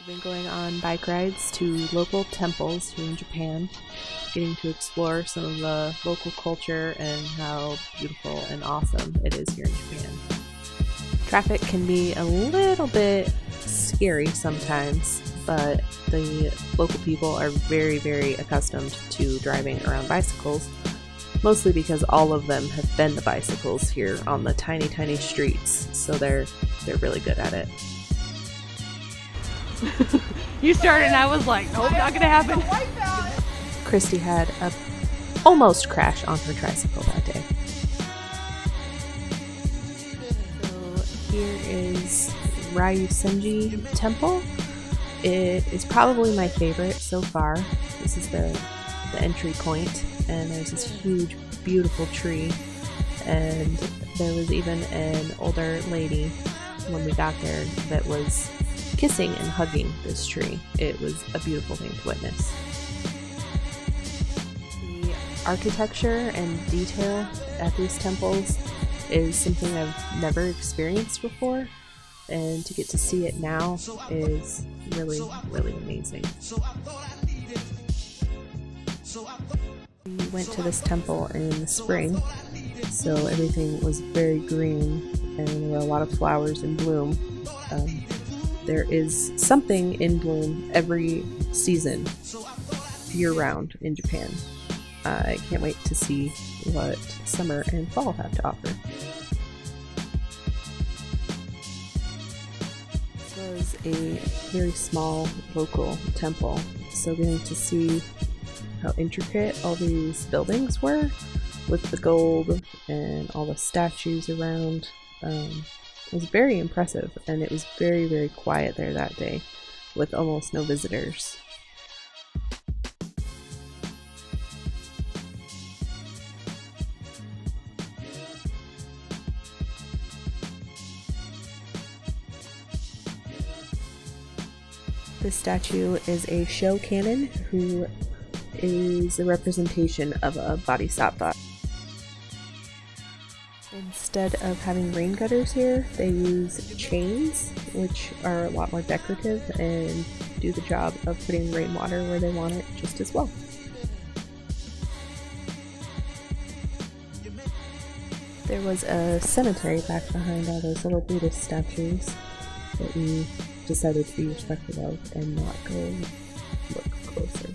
been going on bike rides to local temples here in Japan, getting to explore some of the local culture and how beautiful and awesome it is here in Japan. Traffic can be a little bit scary sometimes, but the local people are very, very accustomed to driving around bicycles, mostly because all of them have been to bicycles here on the tiny, tiny streets, so they're really good at it. You started and I was like, nope, not gonna happen. Christy had a almost crash on her tricycle that day. So here is Ryusenji Temple. It is probably my favorite so far. This is the entry point, and there's this huge, beautiful tree, and there was even an older lady when we got there that was kissing and hugging this tree. It was a beautiful thing to witness. The architecture and detail at these temples is something I've never experienced before, and to get to see it now is really, really amazing. We went to this temple in the spring, so everything was very green and there were a lot of flowers in bloom. There is something in bloom every season, year-round in Japan. I can't wait to see what summer and fall have to offer. This was a very small local temple, so getting to see how intricate all these buildings were with the gold and all the statues around. It was very impressive, and it was very, very quiet there that day with almost no visitors. This statue is a show cannon who is a representation of a bodhisattva. Instead of having rain gutters here, they use chains, which are a lot more decorative and do the job of putting rainwater where they want it just as well. There was a cemetery back behind all those little Buddhist statues that we decided to be respectful of and not go look closer.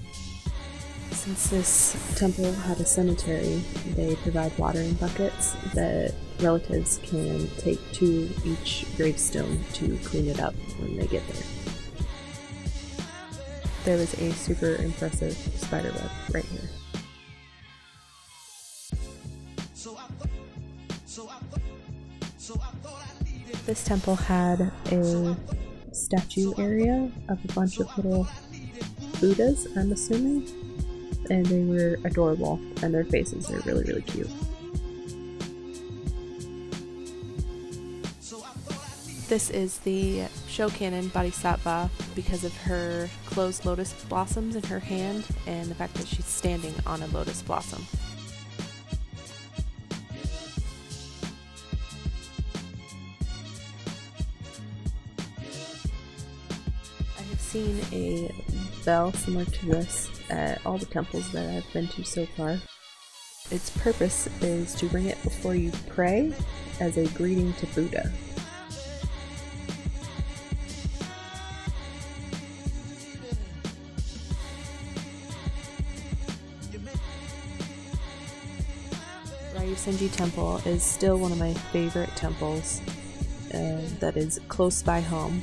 Since this temple had a cemetery, they provide water in buckets that relatives can take to each gravestone to clean it up when they get there. There was a super impressive spiderweb right here. This temple had a statue area of a bunch of little Buddhas, I'm assuming, and they were adorable, and their faces are really, really cute. This is the Shokanen Bodhisattva because of her closed lotus blossoms in her hand and the fact that she's standing on a lotus blossom. I have seen a bell similar to this at all the temples that I've been to so far. Its purpose is to ring it before you pray as a greeting to Buddha. Ryusenji Temple is still one of my favorite temples that is close by home.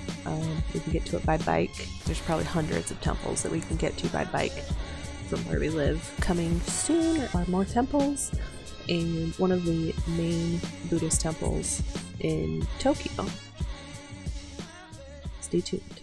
We can get to it by bike. There's probably hundreds of temples that we can get to by bike from where we live. Coming soon are more temples, and one of the main Buddhist temples in Tokyo. Stay tuned.